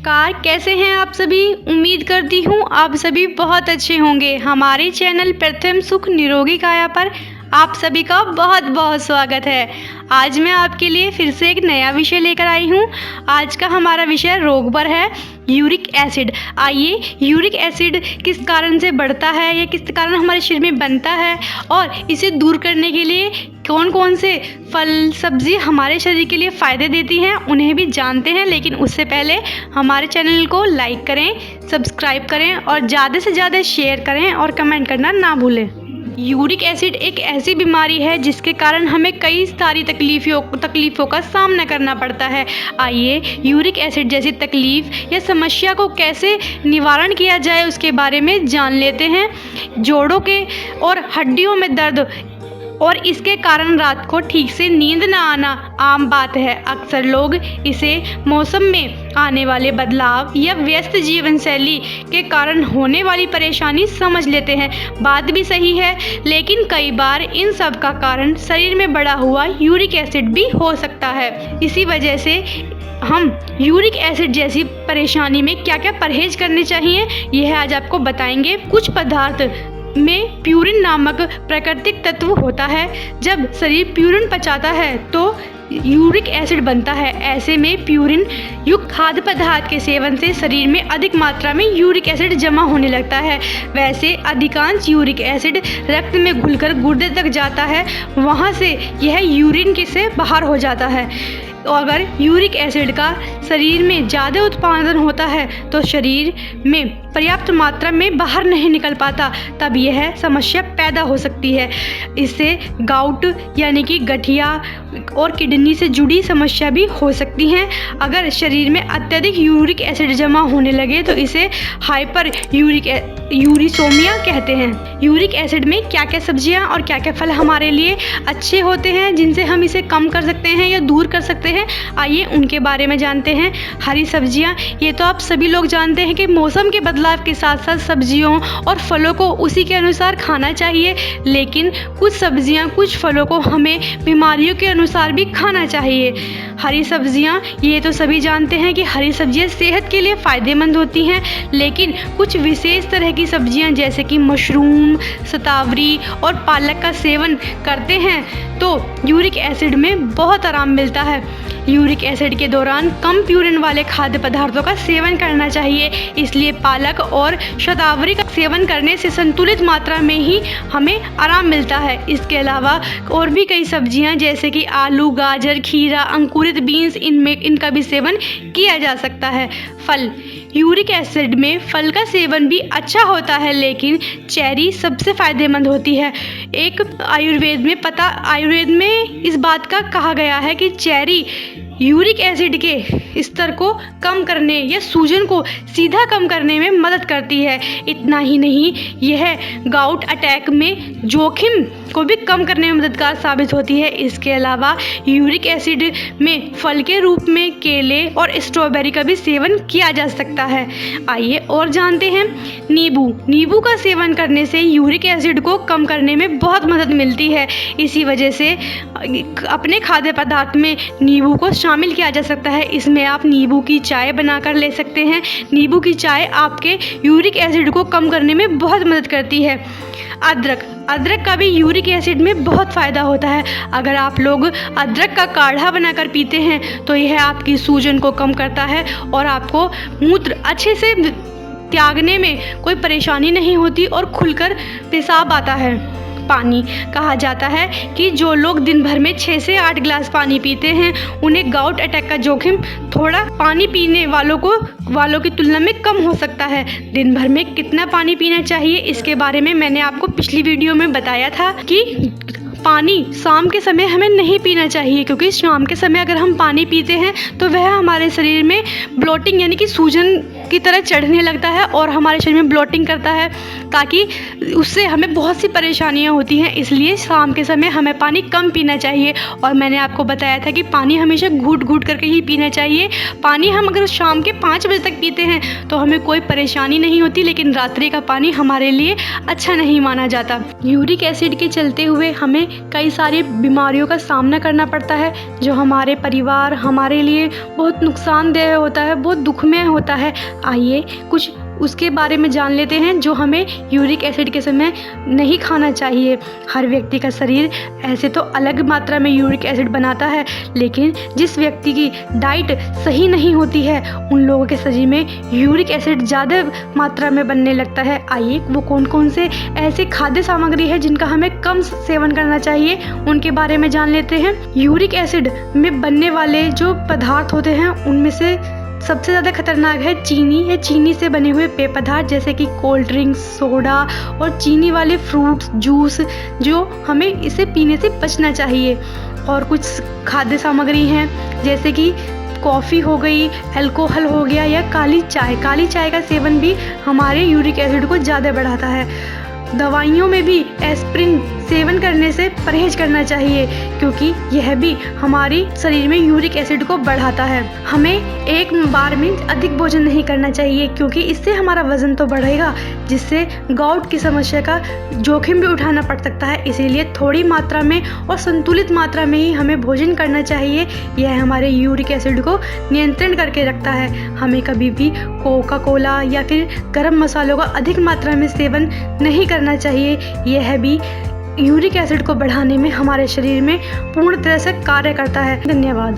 नमस्कार, कैसे हैं आप सभी। उम्मीद करती हूँ आप सभी बहुत अच्छे होंगे। हमारे चैनल प्रथम सुख निरोगी काया पर आप सभी का बहुत बहुत स्वागत है। आज मैं आपके लिए फिर से एक नया विषय लेकर आई हूँ। आज का हमारा विषय रोग पर है, यूरिक एसिड। आइए, यूरिक एसिड किस कारण से बढ़ता है या किस कारण हमारे शरीर में बनता है और इसे दूर करने के लिए कौन कौन से फल सब्जी हमारे शरीर के लिए फ़ायदे देती हैं, उन्हें भी जानते हैं। लेकिन उससे पहले हमारे चैनल को लाइक करें, सब्सक्राइब करें और ज़्यादा से ज़्यादा शेयर करें और कमेंट करना ना भूलें। यूरिक एसिड एक ऐसी बीमारी है जिसके कारण हमें कई सारी तकलीफ़ों का सामना करना पड़ता है। आइए, यूरिक एसिड जैसी तकलीफ़ या समस्या को कैसे निवारण किया जाए उसके बारे में जान लेते हैं। जोड़ों के और हड्डियों में दर्द और इसके कारण रात को ठीक से नींद ना आना आम बात है। अक्सर लोग इसे मौसम में आने वाले बदलाव या व्यस्त जीवन शैली के कारण होने वाली परेशानी समझ लेते हैं। बात भी सही है, लेकिन कई बार इन सब का कारण शरीर में बढ़ा हुआ यूरिक एसिड भी हो सकता है। इसी वजह से हम यूरिक एसिड जैसी परेशानी में क्या क्या परहेज करने चाहिए, यह आज आपको बताएंगे। कुछ पदार्थ में प्यूरिन नामक प्राकृतिक तत्व होता है। जब शरीर प्यूरिन पचाता है तो यूरिक एसिड बनता है। ऐसे में प्यूरिन युक्त खाद्य पदार्थ के सेवन से शरीर में अधिक मात्रा में यूरिक एसिड जमा होने लगता है। वैसे अधिकांश यूरिक एसिड रक्त में घुलकर गुर्दे तक जाता है, वहाँ से यह यूरिन से बाहर हो जाता है। तो अगर यूरिक एसिड का शरीर में ज़्यादा उत्पादन होता है तो शरीर में पर्याप्त मात्रा में बाहर नहीं निकल पाता, तब यह समस्या पैदा हो सकती है। इससे गाउट यानी कि गठिया और किडनी से जुड़ी समस्या भी हो सकती हैं। अगर शरीर में अत्यधिक यूरिक एसिड जमा होने लगे तो इसे हाइपर यूरिसोमिया कहते हैं। यूरिक एसिड में क्या क्या सब्जियां और क्या क्या फल हमारे लिए अच्छे होते हैं जिनसे हम इसे कम कर सकते हैं या दूर कर सकते हैं, आइए उनके बारे में जानते हैं। हरी सब्जियां, ये तो आप सभी लोग जानते हैं कि मौसम के बदलाव के साथ साथ सब्जियों और फलों को उसी के अनुसार खाना चाहिए, लेकिन कुछ सब्जियां कुछ फलों को हमें बीमारियों के अनुसार भी खाना चाहिए। हरी सब्जियां, ये तो सभी जानते हैं कि हरी सब्जियां सेहत के लिए फ़ायदेमंद होती हैं, लेकिन कुछ विशेष तरह की सब्जियां जैसे कि मशरूम, शतावरी और पालक का सेवन करते हैं तो यूरिक एसिड में बहुत आराम मिलता है। यूरिक एसिड के दौरान कम प्यूरिन वाले खाद्य पदार्थों का सेवन करना चाहिए, इसलिए पालक और शतावरी का सेवन करने से संतुलित मात्रा में ही हमें आराम मिलता है। इसके अलावा और भी कई सब्जियां जैसे कि आलू, गाजर, खीरा, अंकुरित बीन्स, इनका भी सेवन किया जा सकता है। फल, यूरिक एसिड में फल का सेवन भी अच्छा होता है, लेकिन चेरी सबसे फ़ायदेमंद होती है। आयुर्वेद में इस बात का कहा गया है कि चेरी यूरिक एसिड के स्तर को कम करने या सूजन को सीधा कम करने में मदद करती है। इतना ही नहीं, यह गाउट अटैक में जोखिम को भी कम करने में मददगार साबित होती है। इसके अलावा यूरिक एसिड में फल के रूप में केले और स्ट्रॉबेरी का भी सेवन किया जा सकता है। आइए और जानते हैं। नींबू का सेवन करने से यूरिक एसिड को कम करने में बहुत मदद मिलती है। इसी वजह से अपने खाद्य पदार्थ में नींबू को शामिल किया जा सकता है। इसमें आप नींबू की चाय बनाकर ले सकते हैं। नींबू की चाय आपके यूरिक एसिड को कम करने में बहुत मदद करती है। अदरक का भी यूरिक एसिड में बहुत फ़ायदा होता है। अगर आप लोग अदरक का काढ़ा बनाकर पीते हैं तो यह आपकी सूजन को कम करता है और आपको मूत्र अच्छे से त्यागने में कोई परेशानी नहीं होती और खुलकर पेशाब आता है। पानी, कहा जाता है कि जो लोग दिन भर में 6 से 8 गिलास पानी पीते हैं उन्हें गाउट अटैक का जोखिम थोड़ा पानी पीने वालों की तुलना में कम हो सकता है। दिन भर में कितना पानी पीना चाहिए, इसके बारे में मैंने आपको पिछली वीडियो में बताया था कि पानी शाम के समय हमें नहीं पीना चाहिए, क्योंकि शाम के समय अगर हम पानी पीते हैं तो वह हमारे शरीर में ब्लोटिंग यानी कि सूजन की तरह चढ़ने लगता है और हमारे शरीर में ब्लोटिंग करता है, ताकि उससे हमें बहुत सी परेशानियां होती हैं। इसलिए शाम के समय हमें पानी कम पीना चाहिए। और मैंने आपको बताया था कि पानी हमेशा घूट घूट करके ही पीना चाहिए। पानी हम अगर शाम के 5 बजे तक पीते हैं तो हमें कोई परेशानी नहीं होती, लेकिन रात्रि का पानी हमारे लिए अच्छा नहीं माना जाता। यूरिक एसिड के चलते हुए हमें कई सारी बीमारियों का सामना करना पड़ता है, जो हमारे परिवार, हमारे लिए बहुत नुकसानदेह होता है, बहुत दुखमय होता है। आइए कुछ उसके बारे में जान लेते हैं जो हमें यूरिक एसिड के समय नहीं खाना चाहिए। हर व्यक्ति का शरीर ऐसे तो अलग मात्रा में यूरिक एसिड बनाता है, लेकिन जिस व्यक्ति की डाइट सही नहीं होती है उन लोगों के शरीर में यूरिक एसिड ज़्यादा मात्रा में बनने लगता है। आइए वो कौन कौन से ऐसे खाद्य सामग्री है जिनका हमें कम सेवन करना चाहिए, उनके बारे में जान लेते हैं। यूरिक एसिड में बनने वाले जो पदार्थ होते हैं उनमें से सबसे ज़्यादा खतरनाक है चीनी या चीनी से बने हुए पेय पदार्थ, जैसे कि कोल्ड ड्रिंक्स, सोडा और चीनी वाले फ्रूट्स, जूस, जो हमें इसे पीने से बचना चाहिए। और कुछ खाद्य सामग्री हैं जैसे कि कॉफ़ी हो गई, अल्कोहल हो गया या काली चाय। काली चाय का सेवन भी हमारे यूरिक एसिड को ज़्यादा बढ़ाता है। दवाइयों में भी एस्प्रिन सेवन करने से परहेज करना चाहिए, क्योंकि यह भी हमारी शरीर में यूरिक एसिड को बढ़ाता है। हमें एक बार में अधिक भोजन नहीं करना चाहिए, क्योंकि इससे हमारा वजन तो बढ़ेगा, जिससे गाउट की समस्या का जोखिम भी उठाना पड़ सकता है। इसीलिए थोड़ी मात्रा में और संतुलित मात्रा में ही हमें भोजन करना चाहिए। यह हमारे यूरिक एसिड को नियंत्रण करके रखता है। हमें कभी भी कोका कोला या फिर गर्म मसालों का अधिक मात्रा में सेवन नहीं करना चाहिए। यह भी यूरिक एसिड को बढ़ाने में हमारे शरीर में पूर्ण तरह से कार्य करता है। धन्यवाद।